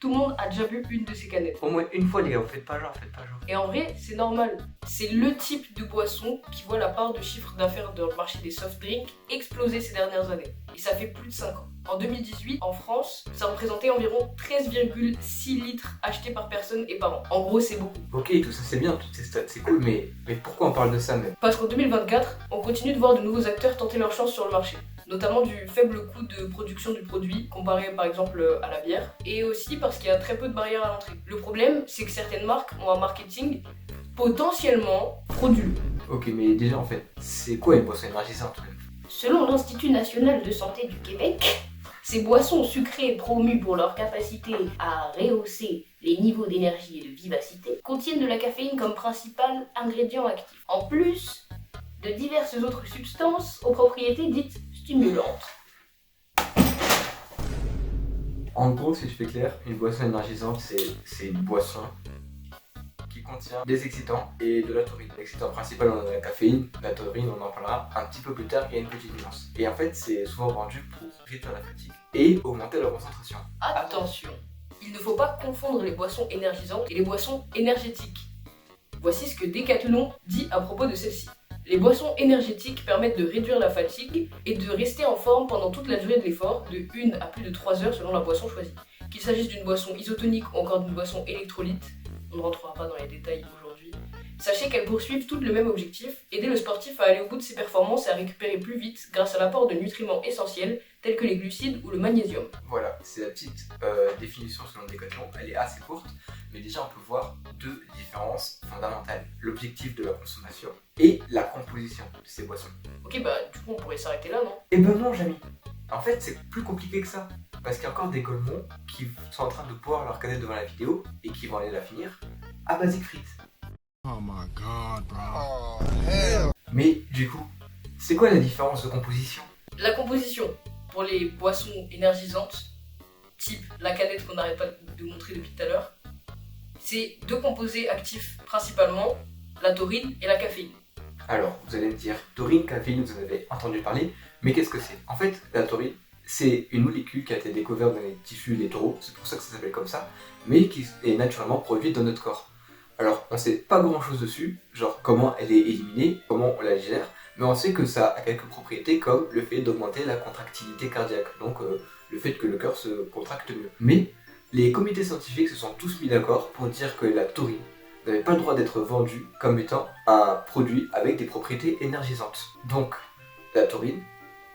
Tout le monde a déjà vu une de ces canettes. Au moins une fois, les gars, faites pas genre. Et en vrai, c'est normal. C'est le type de boisson qui voit la part de chiffre d'affaires dans le marché des soft drinks exploser ces dernières années. Et ça fait plus de 5 ans. En 2018, en France, ça représentait environ 13,6 litres achetés par personne et par an. En gros, c'est beaucoup. Ok, tout ça c'est bien, toutes ces stats, c'est cool, mais pourquoi on parle de ça même? Parce qu'en 2024, on continue de voir de nouveaux acteurs tenter leur chance sur le marché. Notamment du faible coût de production du produit, comparé par exemple à la bière, et aussi parce qu'il y a très peu de barrières à l'entrée. Le problème, c'est que certaines marques ont un marketing potentiellement frauduleux. Ok, mais déjà en fait, c'est quoi une boisson énergisante? Selon l'Institut national de santé du Québec, ces boissons sucrées promues pour leur capacité à rehausser les niveaux d'énergie et de vivacité contiennent de la caféine comme principal ingrédient actif, en plus de diverses autres substances aux propriétés dites stimulantes. En gros, si je fais clair, une boisson énergisante, c'est une boisson qui contient des excitants et de la taurine. L'excitant principal, on a la caféine, la taurine, on en parlera un petit peu plus tard, il y a une petite nuance. Et en fait, c'est souvent vendu pour réduire la fatigue et augmenter la concentration. Attention, il ne faut pas confondre les boissons énergisantes et les boissons énergétiques. Voici ce que Decathlon dit à propos de celles-ci. Les boissons énergétiques permettent de réduire la fatigue et de rester en forme pendant toute la durée de l'effort, de 1 à plus de 3 heures selon la boisson choisie. Qu'il s'agisse d'une boisson isotonique ou encore d'une boisson électrolyte, on ne rentrera pas dans les détails aujourd'hui. Sachez qu'elles poursuivent toutes le même objectif, aider le sportif à aller au bout de ses performances et à récupérer plus vite grâce à l'apport de nutriments essentiels tels que les glucides ou le magnésium. Voilà, c'est la petite définition selon Decathlon, elle est assez courte, mais déjà on peut voir deux différences fondamentales. L'objectif de la consommation et la composition de ces boissons. Ok, bah du coup on pourrait s'arrêter là, non? Eh ben non, Jamy. En fait, c'est plus compliqué que ça. Parce qu'il y a encore des golemons qui sont en train de boire leur canette devant la vidéo et qui vont aller la finir à basique frites. Oh my god, bro. Oh, hell. Mais du coup, c'est quoi la différence de composition? La composition pour les boissons énergisantes, type la canette qu'on n'arrête pas de montrer depuis tout à l'heure, c'est deux composés actifs principalement, la taurine et la caféine. Alors, vous allez me dire, taurine, caféine, vous en avez entendu parler, mais qu'est-ce que c'est? En fait, la taurine, c'est une molécule qui a été découverte dans les tissus des taureaux, c'est pour ça que ça s'appelle comme ça, mais qui est naturellement produite dans notre corps. Alors, on sait pas grand chose dessus, genre comment elle est éliminée, comment on la digère, mais on sait que ça a quelques propriétés comme le fait d'augmenter la contractilité cardiaque, donc le fait que le cœur se contracte mieux. Mais les comités scientifiques se sont tous mis d'accord pour dire que la taurine n'avait pas le droit d'être vendue comme étant un produit avec des propriétés énergisantes. Donc, la taurine,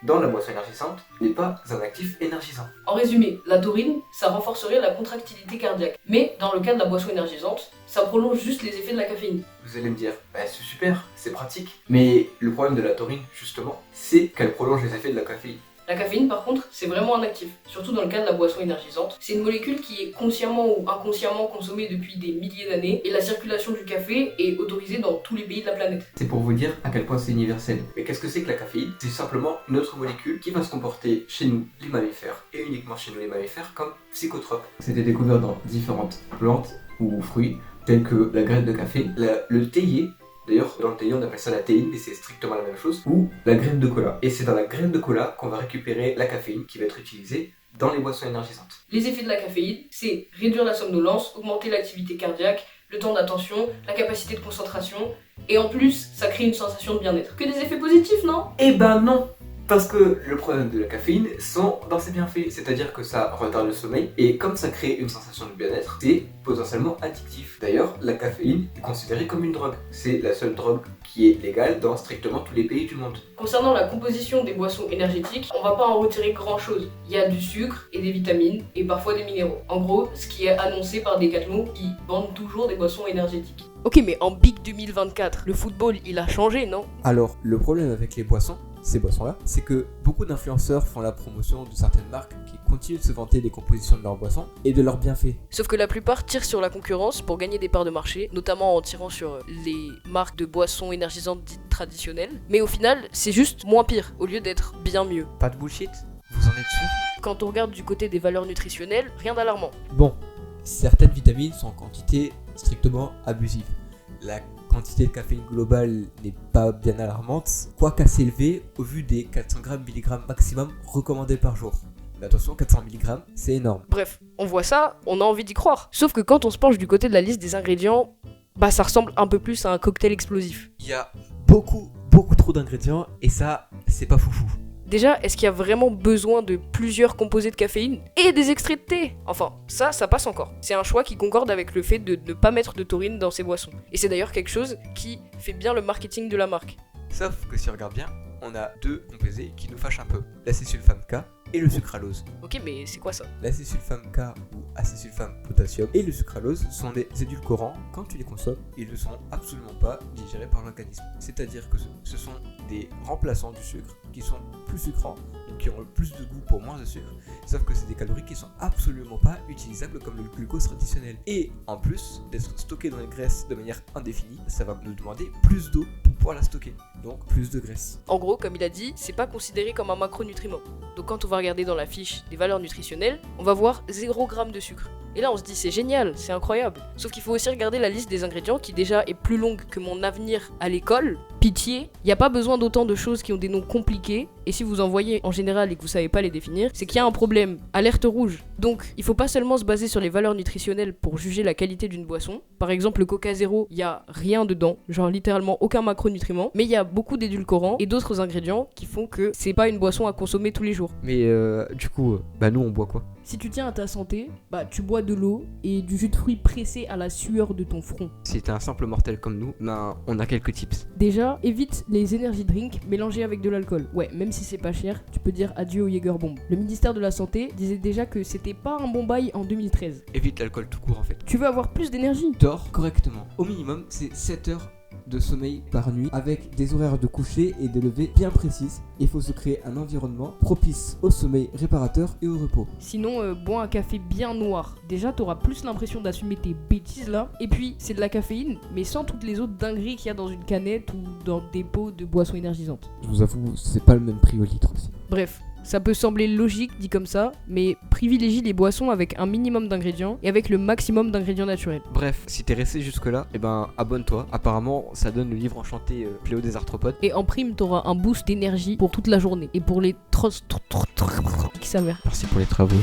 dans la boisson énergisante, n'est pas un actif énergisant. En résumé, la taurine, ça renforcerait la contractilité cardiaque. Mais dans le cas de la boisson énergisante, ça prolonge juste les effets de la caféine. Vous allez me dire, bah, c'est super, c'est pratique. Mais le problème de la taurine, justement, c'est qu'elle prolonge les effets de la caféine. La caféine, par contre, c'est vraiment un actif, surtout dans le cas de la boisson énergisante. C'est une molécule qui est consciemment ou inconsciemment consommée depuis des milliers d'années, et la circulation du café est autorisée dans tous les pays de la planète. C'est pour vous dire à quel point c'est universel. Mais qu'est-ce que c'est que la caféine? C'est simplement une autre molécule qui va se comporter chez nous, les mammifères, et uniquement chez nous les mammifères, comme psychotrope. C'était découvert dans différentes plantes ou fruits, tels que la graine de café, le théier. D'ailleurs, dans le théier, on appelle ça la théine, mais c'est strictement la même chose, ou la graine de cola. Et c'est dans la graine de cola qu'on va récupérer la caféine qui va être utilisée dans les boissons énergisantes. Les effets de la caféine, c'est réduire la somnolence, augmenter l'activité cardiaque, le temps d'attention, la capacité de concentration, et en plus, ça crée une sensation de bien-être. Que des effets positifs, non? Eh ben non! Parce que le problème de la caféine sont dans ses bienfaits, c'est-à-dire que ça retarde le sommeil et comme ça crée une sensation de bien-être, c'est potentiellement addictif. D'ailleurs, la caféine est considérée comme une drogue. C'est la seule drogue qui est légale dans strictement tous les pays du monde. Concernant la composition des boissons énergétiques, on va pas en retirer grand chose. Il y a du sucre et des vitamines et parfois des minéraux. En gros, ce qui est annoncé par Decathlon qui vendent toujours des boissons énergétiques. Ok, mais en Big 2024, le football il a changé, non? Alors, le problème avec les boissons, ces boissons-là, c'est que beaucoup d'influenceurs font la promotion de certaines marques qui continuent de se vanter des compositions de leurs boissons et de leurs bienfaits. Sauf que la plupart tirent sur la concurrence pour gagner des parts de marché, notamment en tirant sur les marques de boissons énergisantes dites traditionnelles. Mais au final, c'est juste moins pire, au lieu d'être bien mieux. Pas de bullshit? Vous en êtes sûr? Quand on regarde du côté des valeurs nutritionnelles, rien d'alarmant. Bon, certaines vitamines sont en quantité strictement abusive. La quantité de caféine globale n'est pas bien alarmante, quoique assez élevée au vu des 400 g mg maximum recommandés par jour. Mais attention, 400 mg, c'est énorme. Bref, on voit ça, on a envie d'y croire. Sauf que quand on se penche du côté de la liste des ingrédients, bah ça ressemble un peu plus à un cocktail explosif. Il y a beaucoup trop d'ingrédients et ça, c'est pas foufou. Déjà, est-ce qu'il y a vraiment besoin de plusieurs composés de caféine et des extraits de thé? Enfin, ça passe encore. C'est un choix qui concorde avec le fait de ne pas mettre de taurine dans ses boissons. Et c'est d'ailleurs quelque chose qui fait bien le marketing de la marque. Sauf que si on regarde bien, on a deux composés qui nous fâchent un peu. L'acésulfame K et le sucralose. Ok, mais c'est quoi ça? L'acésulfame K ou acésulfame potassium et le sucralose sont des édulcorants. Quand tu les consommes, ils ne sont absolument pas digérés par l'organisme. C'est-à-dire que ce sont des remplaçants du sucre qui sont plus sucrants et qui ont plus de goût pour moins de sucre. Sauf que c'est des calories qui sont absolument pas utilisables comme le glucose traditionnel. Et en plus d'être stocké dans les graisses de manière indéfinie, ça va nous demander plus d'eau pour pouvoir la stocker. Donc plus de graisse. En gros, comme il a dit, c'est pas considéré comme un macronutriment. Donc quand on va regarder dans la fiche des valeurs nutritionnelles, on va voir 0 g de sucre. Et là on se dit c'est génial, c'est incroyable. Sauf qu'il faut aussi regarder la liste des ingrédients qui déjà est plus longue que mon avenir à l'école. Pitié, il n'y a pas besoin d'autant de choses qui ont des noms compliqués. Et si vous en voyez en général et que vous savez pas les définir, c'est qu'il y a un problème. Alerte rouge. Donc il faut pas seulement se baser sur les valeurs nutritionnelles pour juger la qualité d'une boisson. Par exemple le Coca Zéro, il y a rien dedans, genre littéralement aucun macronutriment, mais il y a beaucoup d'édulcorants et d'autres ingrédients qui font que c'est pas une boisson à consommer tous les jours. Mais du coup, nous on boit quoi? Si tu tiens à ta santé, bah tu bois de l'eau et du jus de fruits pressé à la sueur de ton front. Si t'es un simple mortel comme nous, on a quelques tips. Déjà, évite les energy drinks mélangés avec de l'alcool. Ouais, même si c'est pas cher, tu peux dire adieu au Jägerbomb. Le ministère de la Santé disait déjà que c'était pas un bon bail en 2013. Évite l'alcool tout court en fait. Tu veux avoir plus d'énergie? Dors correctement. Au minimum, c'est 7 heures de sommeil par nuit avec des horaires de coucher et de lever bien précises. Il faut se créer un environnement propice au sommeil réparateur et au repos. Sinon, bois un café bien noir. Déjà, t'auras plus l'impression d'assumer tes bêtises là. Et puis, c'est de la caféine, mais sans toutes les autres dingueries qu'il y a dans une canette ou dans des pots de boissons énergisantes. Je vous avoue, c'est pas le même prix au litre aussi. Bref. Ça peut sembler logique dit comme ça, mais privilégie les boissons avec un minimum d'ingrédients et avec le maximum d'ingrédients naturels. Bref, si t'es resté jusque là, abonne-toi. Apparemment, ça donne le livre enchanté Pléo des arthropodes. Et en prime, t'auras un boost d'énergie pour toute la journée. Et pour les qui sa mère. Merci pour les travaux.